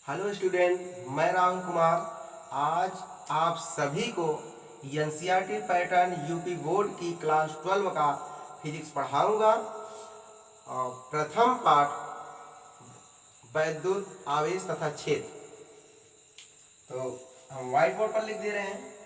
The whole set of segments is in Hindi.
हेलो स्टूडेंट, मैं राहुल कुमार। आज आप सभी को एनसीईआरटी पैटर्न यूपी बोर्ड की क्लास 12 का फिजिक्स पढ़ाऊंगा। और प्रथम पाठ वैद्युत आवेश तथा क्षेत्र। तो हम व्हाइट बोर्ड पर लिख दे रहे हैं।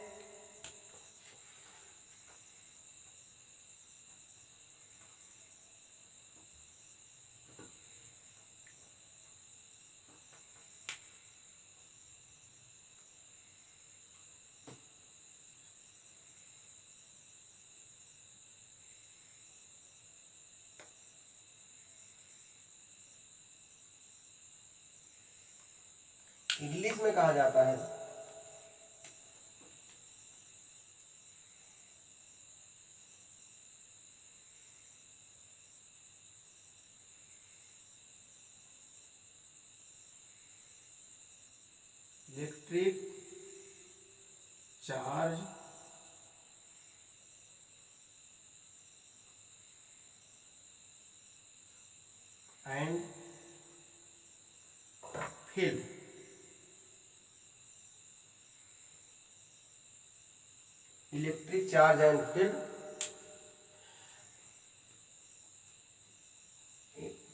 इंग्लिश में कहा जाता है electric charge and field. Electric charge and field.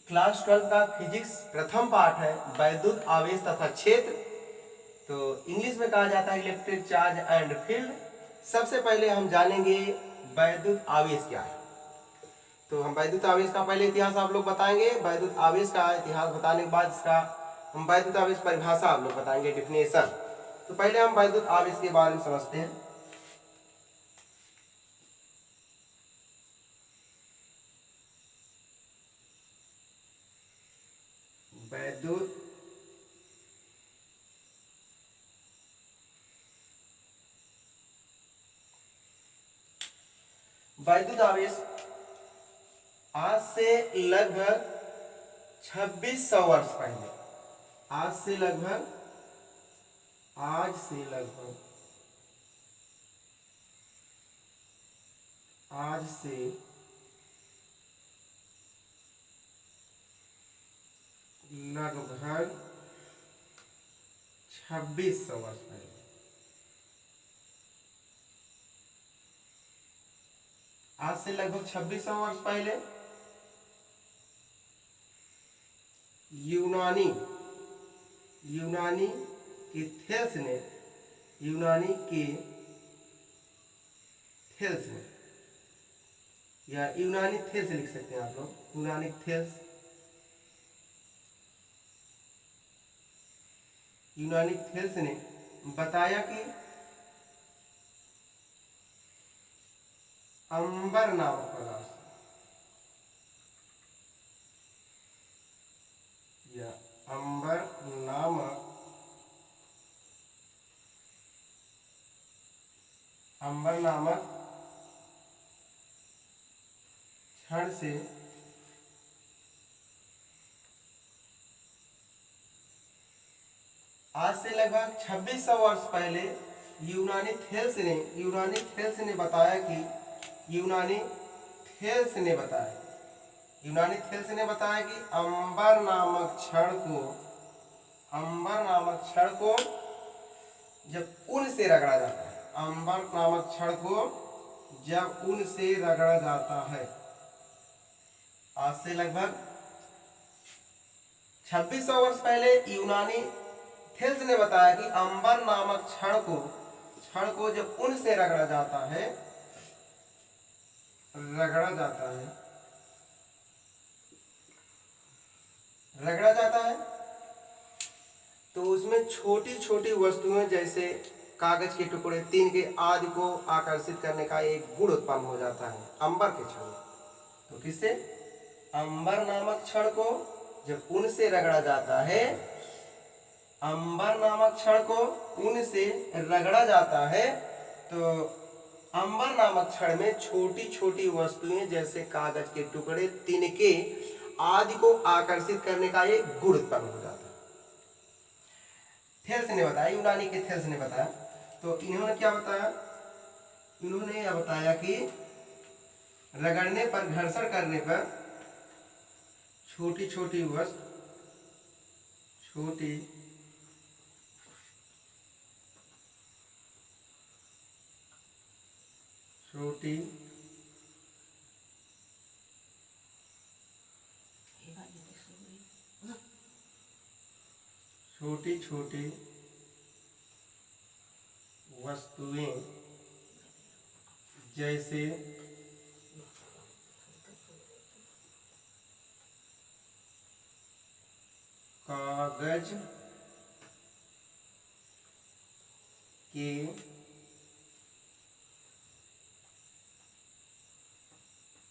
Class 12 का फिजिक्स प्रथम पाठ है वैद्युत आवेश तथा क्षेत्र। तो इंग्लिश में कहा जाता है इलेक्ट्रिक चार्ज एंड फील्ड। सबसे पहले हम जानेंगे वैद्युत आवेश क्या है। तो हम वैद्युत आवेश का पहले इतिहास आप लोग बताएंगे। वैद्युत आवेश का इतिहास बताने के बाद इसका हम वैद्युत आवेश परिभाषा आप लोग बताएंगे, डिफिनेशन। तो पहले हम वैद्युत आवेश के बारे में समझते हैं। वैद्युत वैद्युत आवेश आज से लगभग 2600 वर्ष पहले, आज से लगभग 2600 वर्ष पहले, आज से लगभग 2600 वर्ष पहले यूनानी के थेल्स ने या यूनानी थेल्स लिख सकते हैं आप लोग, यूनानिक थेल्स ने बताया कि अंबर नामक पदार्थ या अंबर नामक क्षण से आज से लगभग 2600 वर्ष पहले यूनानी थेल्स ने बताया कि यूनानी थेल्स ने बताया कि अंबर नामक क्षण को जब ऊन से रगड़ा जाता है, अंबर नामक क्षण को जब ऊन से रगड़ा जाता है, आज से लगभग 2600 वर्ष पहले यूनानी थेल्स ने बताया कि अंबर नामक क्षण को जब ऊन से रगड़ा जाता है तो उसमें छोटी छोटी वस्तुएं जैसे कागज के टुकड़े, तीन के आदि को आकर्षित करने का एक गुण उत्पन्न हो जाता है अंबर के क्षण। तो किससे? अंबर नामक क्षण को जब ऊन से रगड़ा जाता है, अंबर नामक क्षण को ऊन से रगड़ा जाता है, तो अंबर नामक क्षण में छोटी छोटी वस्तुएं जैसे कागज के टुकड़े, तिनके आदि को आकर्षित करने का एक गुण उत्पन्न हो जाता है। थेल्स ने बताया, यूनानी के थेल्स ने बताया। तो इन्होंने क्या बताया? इन्होंने यह बताया कि रगड़ने पर, घर्षण करने पर छोटी छोटी छोटी छोटी छोटी वस्तुएं जैसे कागज के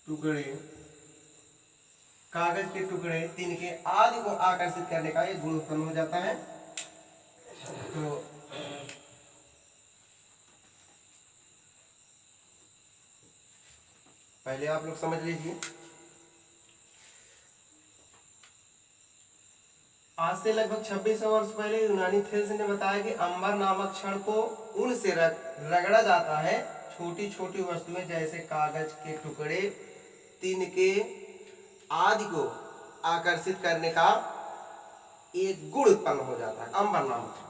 टुकड़े, कागज के टुकड़े तिनके आदि को आकर्षित करने का एक गुण उत्पन्न हो जाता है। तो पहले आप लोग समझ लीजिए, आज से लगभग 2600 वर्ष पहले यूनानी थेल्स ने बताया कि अंबर नामक क्षण को ऊन से रगड़ा जाता है। छोटी छोटी वस्तुएं जैसे कागज के टुकड़े तिनके आदि को आकर्षित करने का एक गुण उत्पन्न हो जाता है, अंबर नामक क्षण।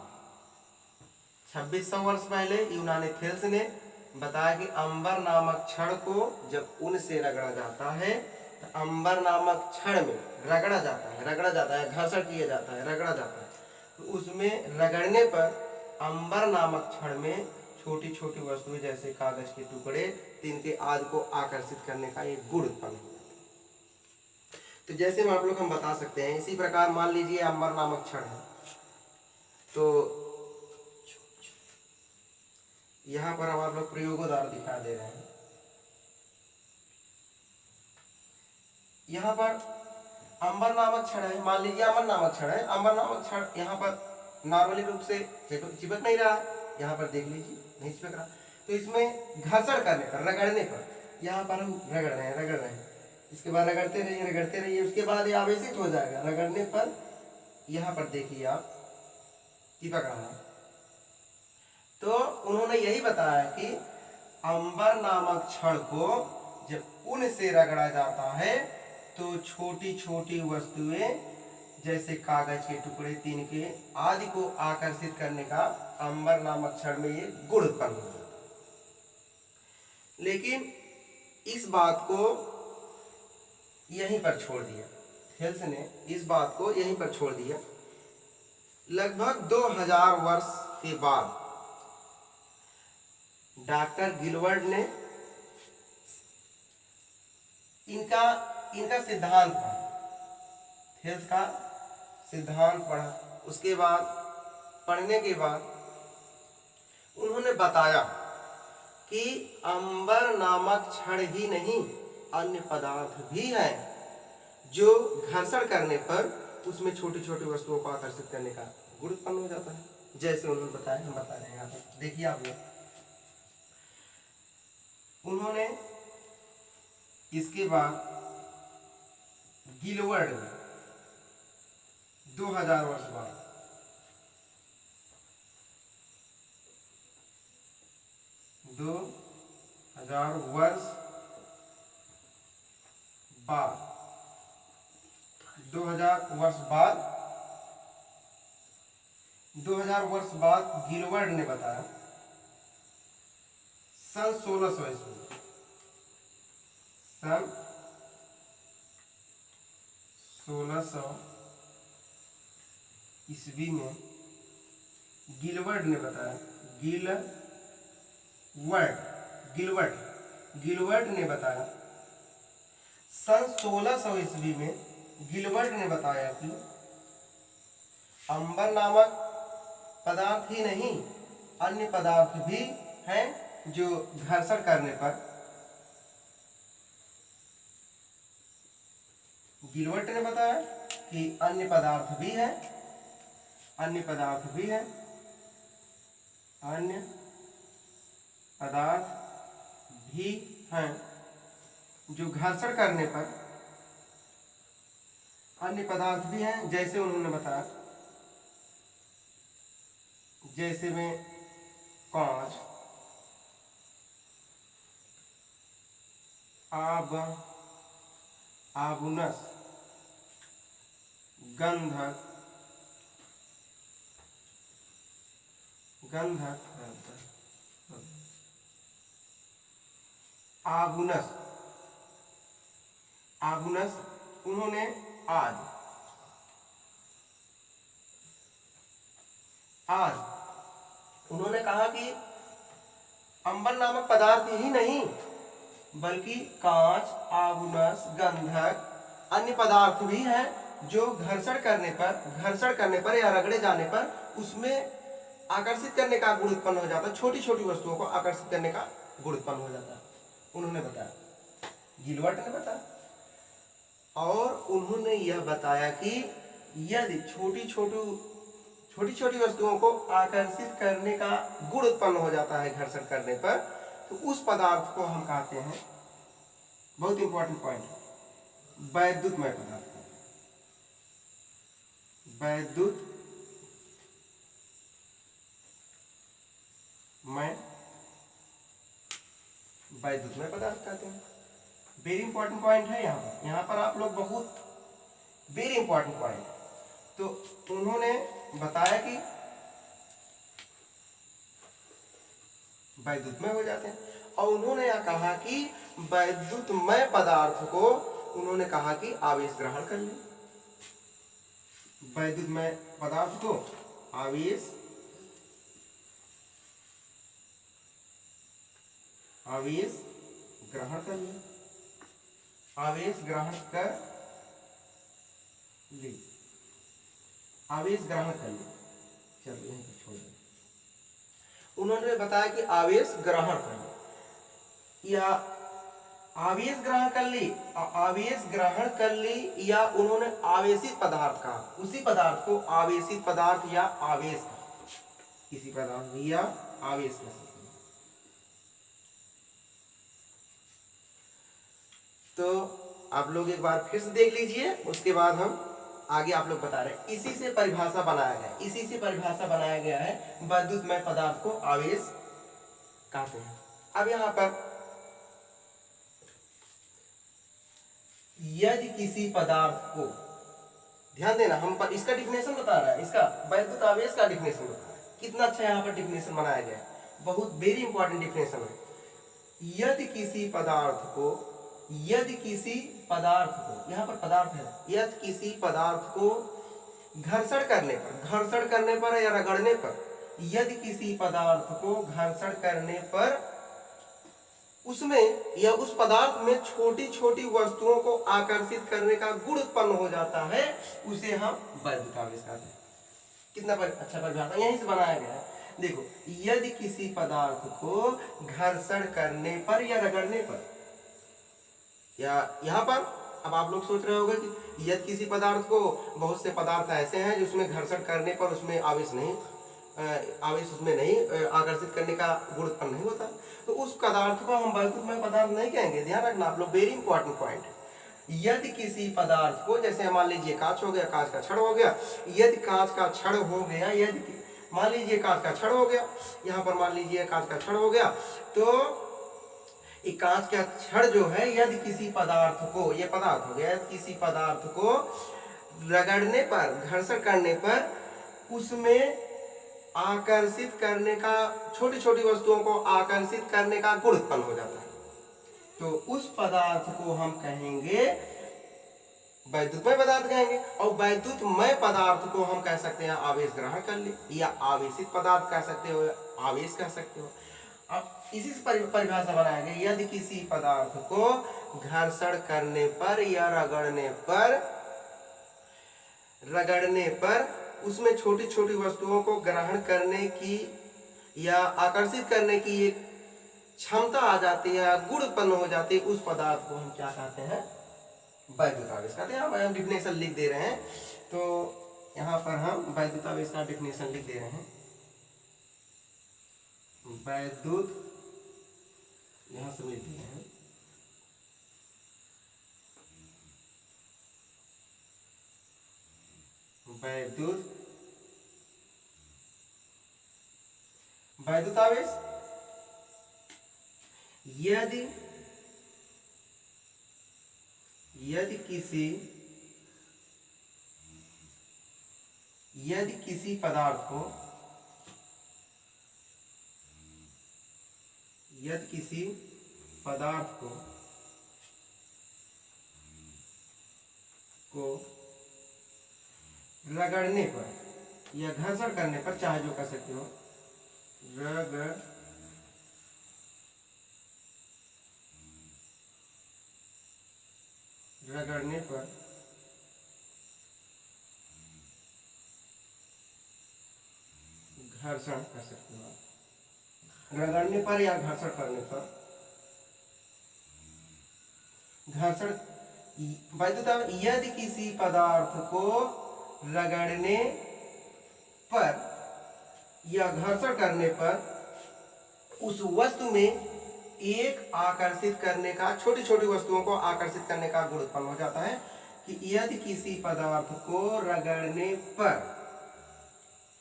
2600 वर्ष पहले यूनानी थेल्स ने बताया कि अंबर नामक क्षण को जब ऊन से रगड़ा जाता है, तो अंबर नामक क्षण में रगड़ा जाता है, घर्षण किया जाता है, रगड़ा जाता है। तो उसमें रगड़ने पर अंबर नामक क्षण में छोटी छोटी वस्तुएं जैसे कागज के टुकड़े तिनके आदि को आकर्षित करने का एक गुण उत्पन्न हो जाता है। तो जैसे हम बता सकते हैं, इसी प्रकार मान लीजिए अंबर नामक क्षण है, तो यहाँ पर हम आप लोग प्रयोगों द्वारा दिखा दे रहे हैं। यहाँ पर अंबर नामक क्षण है, मान लीजिए अंबर नामक क्षण है। अंबर नामक क्षण यहाँ पर नॉर्मली रूप से चिपक नहीं रहा, यहाँ पर देख लीजिए नहीं चिपक रहा। तो इसमें घर्षण करने पर, रगड़ने पर, यहाँ पर हम रगड़ रहे हैं, इसके बाद रगड़ते रहिए, उसके बाद ये आवेशित हो जाएगा। रगड़ने पर यहाँ पर देखिए आप चिपक रहा है। तो उन्होंने यही बताया कि अंबर नामक क्षण को जब ऊन से रगड़ा जाता है, तो छोटी छोटी वस्तुएं जैसे कागज के टुकड़े तिनके आदि को आकर्षित करने का अंबर नामक क्षण में ये गुण उत्पन्न हो जाता है। लेकिन इस बात को यहीं पर छोड़ दिया, थेल्स ने इस बात को यहीं पर छोड़ दिया। लगभग 2000 वर्ष के बाद डॉक्टर गिलवर्ड ने इनका सिद्धांत पढ़ा, थेल्स का सिद्धांत पढ़ा। उसके बाद पढ़ने के बाद उन्होंने बताया कि अंबर नामक क्षण ही नहीं, अन्य पदार्थ भी हैं जो घर्षण करने पर उसमें छोटी छोटी वस्तुओं को आकर्षित करने का गुण उत्पन्न हो जाता है। जैसे उन्होंने बताया, हम बता रहे हैं। यहाँ पर देखिए आप लोग, उन्होंने इसके बाद गिलवर्ड ने 2000 वर्ष बाद दो हजार वर्ष बाद गिलवर्ड ने बताया सन 1600 ईस्वी, सन 1600 ईस्वी में गिलवर्ड ने बताया, गिलवर्ड ने बताया, सन 1600 ईस्वी में गिलवर्ड ने बताया कि अंबर नामक पदार्थ ही नहीं, अन्य पदार्थ भी हैं जो घर्षण करने पर, गिलवर्ड ने बताया कि अन्य पदार्थ भी हैं, अन्य पदार्थ भी हैं जो घर्षण करने पर, अन्य पदार्थ भी हैं। जैसे उन्होंने बताया, जैसे में कांच, आबुनस, गंधक, आगुनस, आगुनस उन्होंने आज, आज उन्होंने कहा कि अंबर नामक पदार्थ ही नहीं बल्कि कांच, आगुनस, गंधक अन्य पदार्थ भी हैं जो घर्षण करने पर या रगड़े जाने पर उसमें आकर्षित करने का गुण उत्पन्न हो जाता है। छोटी छोटी वस्तुओं को आकर्षित करने का गुण उत्पन्न हो जाता है, उन्होंने बताया, गिलबर्ट ने बताया। और उन्होंने यह बताया कि यदि छोटी छोटी वस्तुओं को आकर्षित करने का गुण उत्पन्न हो जाता है घर्षण करने पर, तो उस पदार्थ को हम कहते हैं, बहुत इंपॉर्टेंट पॉइंट, वैद्युतमय पदार्थ, वैद्युतमय पदार्थ कहते हैं। वेरी इंपॉर्टेंट पॉइंट है यहाँ पर आप लोग बहुत वेरी इंपॉर्टेंट पॉइंट। तो उन्होंने बताया कि वैद्युतमय हो जाते हैं, और उन्होंने यह कहा कि वैद्युतमय पदार्थ को उन्होंने कहा कि आवेश ग्रहण कर ले, वैद्युतमय पदार्थ को आवेश ग्रहण कर ले, आवेश ग्रहण कर ले, आवेश ग्रहण कर ले। चलिए यहीं पर छोड़ दें। उन्होंने बताया कि आवेश ग्रहण कर ले या आवेश ग्रहण कर ली, आवेश ग्रहण कर ली, या उन्होंने आवेशित पदार्थ का, उसी पदार्थ को आवेशित पदार्थ या आवेश, किसी पदार्थ या आवेश कर सकते हैं। तो आप लोग एक बार फिर से देख लीजिए, उसके बाद हम आगे आप लोग बता रहे हैं। इसी से परिभाषा बनाया गया है वैद्युतमय पदार्थ को आवेश कहते हैं। अब यहाँ पर यदि किसी पदार्थ को, ध्यान देना, हम पर इसका डिफिनेशन बता रहा है, इसका वैद्युत आवेश का डिफिनेशन बता रहा है। कितना अच्छा यहाँ पर डिफिनेशन बनाया गया है, बहुत वेरी इंपॉर्टेंट डिफिनेशन है। यदि किसी पदार्थ को, यहाँ पर पदार्थ है, यदि किसी पदार्थ को घर्षण करने पर या रगड़ने पर, यदि किसी पदार्थ को घर्षण करने पर उसमें या उस पदार्थ में छोटी छोटी वस्तुओं को आकर्षित करने का गुण उत्पन्न हो जाता है, उसे हम वैद्युत आवेश कहते हैं। कितना अच्छा परिभाषा यहीं से बनाया गया है। देखो, यदि किसी पदार्थ को घर्षण करने पर या रगड़ने पर, या यहाँ पर अब आप लोग सोच रहे होंगे कि यदि किसी पदार्थ को, बहुत से पदार्थ ऐसे हैं जिसमें घर्षण करने पर उसमें आवेश उसमें नहीं आकर्षित करने का गुण उत्पन्न नहीं होता, तो उस पदार्थ को हम वैद्युतमय पदार्थ नहीं कहेंगे। ध्यान रखना आप लोग, वेरी इंपॉर्टेंट पॉइंट। यदि किसी पदार्थ को, जैसे मान लीजिए कांच हो गया, कांच का छड़ हो गया, यदि कांच का छड़ हो गया, यदि मान लीजिए कांच का छड़ हो गया, यहाँ पर मान लीजिए कांच का छड़ हो गया, तो एक कांच का छड़ जो है, यदि किसी पदार्थ को, ये पदार्थ हो गया, किसी पदार्थ को रगड़ने पर, घर्षण करने पर उसमें आकर्षित करने का, छोटी छोटी वस्तुओं को आकर्षित करने का गुण उत्पन्न हो जाता है, तो उस पदार्थ को हम कहेंगे वैद्युतमय पदार्थ कहेंगे। और वैद्युतमय पदार्थ को हम कह सकते हैं आवेश ग्रहण कर ले, या आवेशित पदार्थ कह सकते हो, आवेश कह सकते हो। अब इसी से परिभाषा बनाया गया, यदि किसी पदार्थ को घर्षण करने पर या रगड़ने पर उसमें छोटी छोटी वस्तुओं को ग्रहण करने की या आकर्षित करने की एक क्षमता आ जाती है, गुण उत्पन्न हो जाती है, उस पदार्थ को हम क्या कहते हैं, वैद्युत आवेश कहते हैं। हम डिफिनेशन लिख दे रहे हैं, तो यहाँ पर हम वैद्युत आवेश का डिफिनेशन लिख दे रहे हैं। वैद्युत, यहाँ से लिख दिए हैं, वैद्युत आवेश यदि किसी पदार्थ को, पदार्थ को रगड़ने पर या घर्षण करने पर, चाहे जो कर सकते हो, रगड़ने पर घर्षण कर सकते हो, रगड़ने पर या घर्षण करने पर, घर्षण यदि किसी पदार्थ को रगड़ने पर या घर्षण करने पर उस वस्तु में एक आकर्षित करने का, छोटी छोटी वस्तुओं को आकर्षित करने का गुण उत्पन्न हो जाता है कि यदि किसी पदार्थ को रगड़ने पर,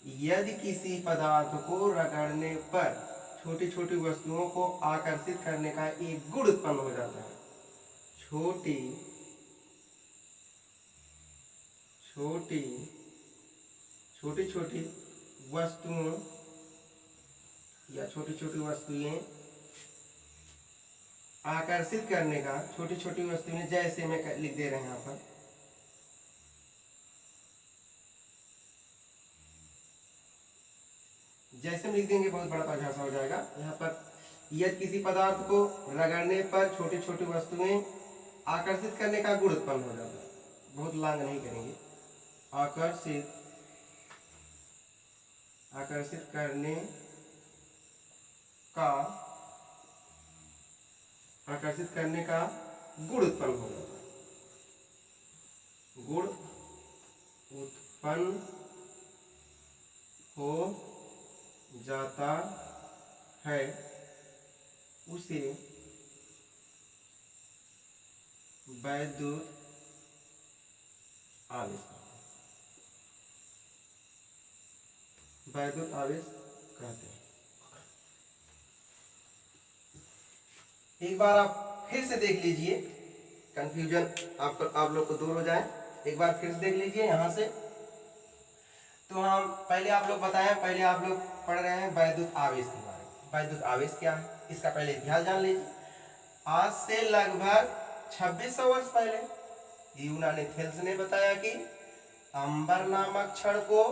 यदि किसी पदार्थ को रगड़ने पर छोटी छोटी वस्तुओं को आकर्षित करने का एक गुण उत्पन्न हो जाता है। छोटी छोटी वस्तुओं या छोटी छोटी वस्तुएं आकर्षित करने का, छोटी छोटी वस्तुएं, जैसे मैं लिख दे रहे हैं यहाँ पर, जैसे हम लिख देंगे बहुत बड़ा परिभाषा हो जाएगा। यहाँ पर यदि किसी पदार्थ को रगड़ने पर छोटी छोटी वस्तुएं आकर्षित करने का गुण उत्पन्न हो जाता है, बहुत लांग नहीं करेंगे, आकर्षित करने का गुण उत्पन्न हो जाता है, गुण उत्पन्न हो जाता है, उसे वैद्युत आवेश कहते हैं। एक बार आप फिर से देख लीजिए, कंफ्यूजन आप लोग को दूर हो जाए। एक बार फिर से देख लीजिए यहाँ से। तो हम पहले आप लोग बताएं, पहले आप लोग पढ़ रहे हैं वैद्युत आवेश के बारे में। वैद्युत आवेश क्या है, इसका पहले इतिहास जान लीजिए। आज से लगभग 2600 वर्ष पहले यूनानिथेल्स ने बताया कि अंबर नामक क्षण को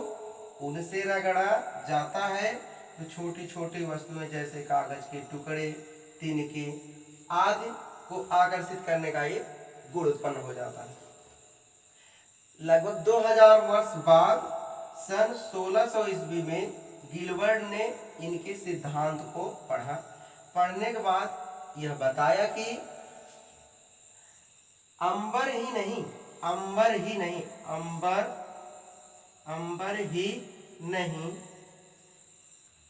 उनसे रगड़ा जाता है तो छोटी छोटी वस्तुएं जैसे कागज के टुकड़े, तिनके आदि को आकर्षित करने का ये गुण उत्पन्न हो जाता है। लगभग 2000 वर्ष बाद सन 1600 ईस्वी में गिलबर्ट ने इनके सिद्धांत को पढ़ने के बाद यह बताया कि अंबर ही नहीं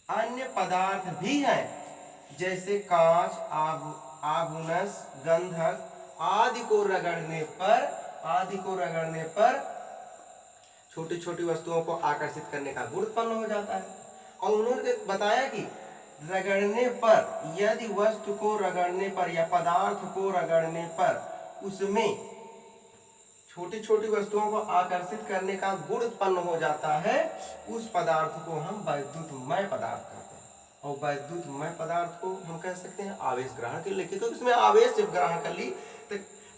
अन्य पदार्थ भी हैं, जैसे कांच, आबुनस, गंधक आदि को रगड़ने पर छोटी छोटी वस्तुओं को आकर्षित करने का गुण उत्पन्न हो जाता है। और उन्होंने बताया कि रगड़ने पर, यदि वस्तु को रगड़ने पर या पदार्थ को रगड़ने पर उसमें छोटी छोटी वस्तुओं को आकर्षित करने का गुण उत्पन्न हो जाता है, उस पदार्थ को हम वैद्युतमय पदार्थ कहते हैं। और वैद्युतमय पदार्थ को हम कह सकते हैं आवेश ग्रहण कर लेके। तो उसमें आवेश जब ग्रहण कर ली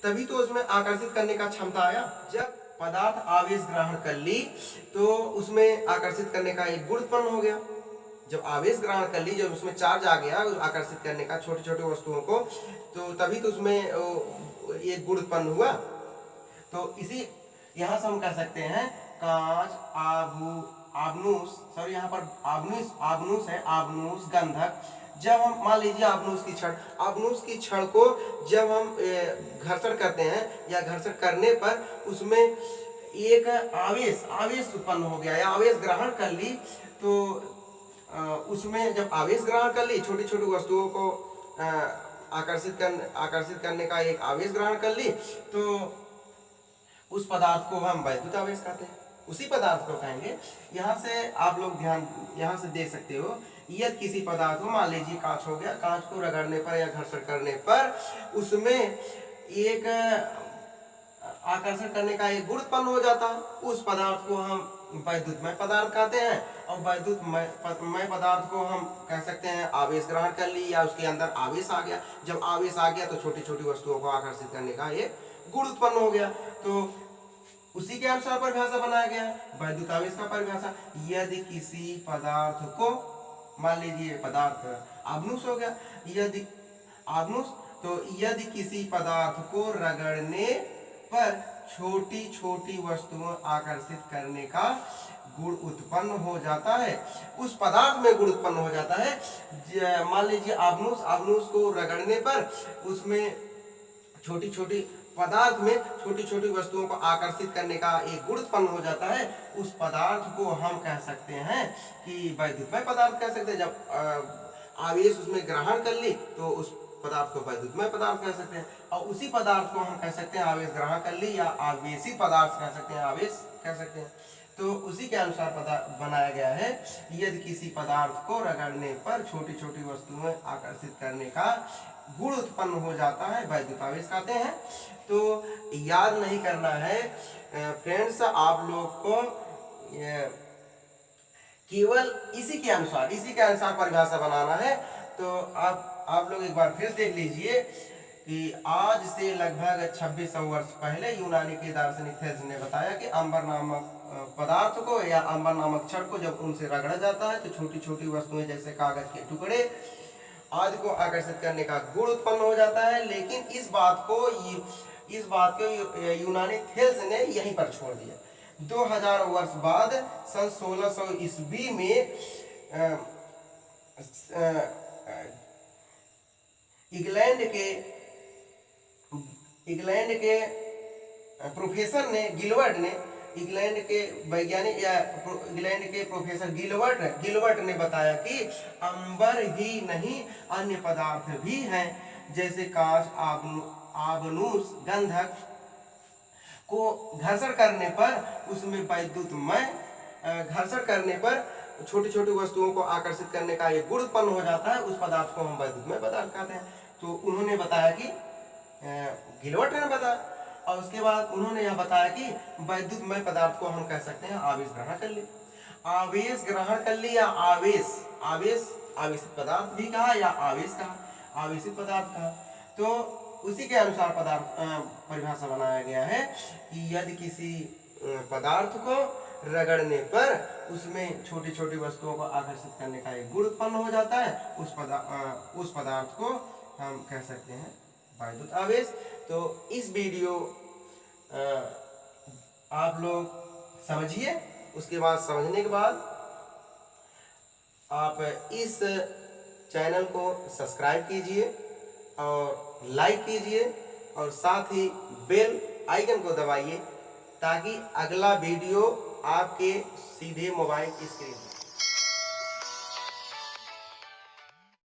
तभी तो उसमें आकर्षित करने का क्षमता आया। जब पदार्थ आवेश ग्रहण कर ली तो उसमें आकर्षित करने का एक गुण उत्पन्न हो गया। जब आवेश ग्रहण कर ली, जब उसमें चार्ज आ गया आकर्षित करने का छोटी छोटी वस्तुओं को, तो तभी तो उसमें एक गुण उत्पन्न हुआ। तो इसी यहाँ से हम कह सकते हैं कांच, यहाँ पर आबनूस है, आबनूस, गंधक। जब हम मान लीजिए आबनूस की छड़ को जब हम घर्षण करते हैं या घर्षण करने पर उसमें एक आवेश उत्पन्न हो गया या आवेश ग्रहण कर ली, तो उसमें जब आवेश ग्रहण कर ली, छोटी छोटी वस्तुओं को आकर्षित करने का एक आवेश ग्रहण कर ली, तो उस पदार्थ को हम वैद्युत आवेश कहते हैं। उसी पदार्थ को कहेंगे। यहाँ से आप लोग यहाँ से देख सकते हो, यदि किसी पदार्थ को, मान लीजिए कांच हो गया, कांच को रगड़ने पर या घर्षण करने पर उसमें एक आकर्षण करने का एक गुण उत्पन्न हो जाता है, उस पदार्थ को हम वैद्युतमय पदार्थ कहते हैं। और वैद्युतमय पदार्थ को हम कह सकते हैं आवेश ग्रहण कर ली, या उसके अंदर आवेश आ गया। जब आवेश आ गया तो छोटी छोटी वस्तुओं को आकर्षित करने का एक गुण उत्पन्न हो गया। तो उसी के अनुसार परिभाषा बनाया गया है वैद्युत आवेश का परिभाषा। यदि किसी पदार्थ को, मान लीजिए पदार्थ आव्नूष हो गया, यदि आव्नूष, तो यदि किसी पदार्थ को रगड़ने पर छोटी छोटी वस्तुओं आकर्षित करने का गुण उत्पन्न हो जाता है, उस पदार्थ में गुण उत्पन्न हो जाता है। मान लीजिए आव्नूष को रगड़ने पर उसमें छोटी छोटी पदार्थ में छोटी छोटी वस्तुओं को आकर्षित करने का एक गुण उत्पन्न हो जाता है, उस पदार्थ को हम कह सकते हैं कि वैद्युतमय पदार्थ कह सकते हैं। जब आवेश उसमें ग्रहण कर ली तो उस पदार्थ को वैद्युतमय पदार्थ कह सकते हैं। और उसी पदार्थ को हम कह सकते हैं आवेश ग्रहण कर ली, या आवेशित पदार्थ कह सकते हैं, आवेश कह सकते हैं। तो उसी के अनुसार बनाया गया है, यदि किसी पदार्थ को रगड़ने पर छोटी छोटी वस्तुएं आकर्षित करने का गुण उत्पन्न हो जाता है, वैद्युत आवेश कहते हैं। तो याद नहीं करना है फ्रेंड्स, आप लोग को केवल इसी के अनुसार परिभाषा बनाना है। तो आप लोग एक बार फिर देख लीजिए कि आज से लगभग 2600 वर्ष पहले यूनानी के दार्शनिक थेल्स ने बताया कि अंबर नामक पदार्थ को या अंबर नामक क्षण को जब उनसे रगड़ा जाता है तो छोटी छोटी वस्तुएं जैसे कागज के टुकड़े आदि को आकर्षित करने का गुण उत्पन्न हो जाता है। लेकिन इस बात को यूनानी थेल्स ने यहीं पर छोड़ दिया। 2000 वर्ष बाद सन 1600 ईस्वी में इंग्लैंड के प्रोफेसर ने गिलबर्ट ने, इंग्लैंड के वैज्ञानिक या इंग्लैंड के प्रोफेसर गिलबर्ट ने बताया कि अंबर ही नहीं अन्य पदार्थ भी हैं, जैसे कांच, आबनूस, गंधक को घर्षण करने पर उसमें वैद्युतमय घर्षण करने पर छोटी छोटी वस्तुओं को आकर्षित करने का एक गुण उत्पन्न हो जाता है, उस पदार्थ को हम वैद्युतमय पदार्थ कहते हैं। तो उन्होंने बताया कि गिलबर्ट ने बताया, और उसके बाद उन्होंने यह बताया कि वैद्युतमय पदार्थ को हम कह सकते हैं आवेश ग्रहण कर ली। आवेश ग्रहण कर ली या आवेशित पदार्थ भी कहा या आवेश कहा, आवेशित पदार्थ कहा। तो उसी के अनुसार परिभाषा बनाया गया है कि यदि किसी पदार्थ को रगड़ने पर उसमें छोटी छोटी वस्तुओं को आकर्षित करने का एक गुण उत्पन्न हो जाता है, उस पदार्थ को हम कह सकते हैं वैद्युत आवेश। तो इस वीडियो आप लोग समझिए, उसके बाद समझने के बाद आप इस चैनल को सब्सक्राइब कीजिए और लाइक कीजिए, और साथ ही बेल आइकन को दबाइए ताकि अगला वीडियो आपके सीधे मोबाइल की स्क्रीन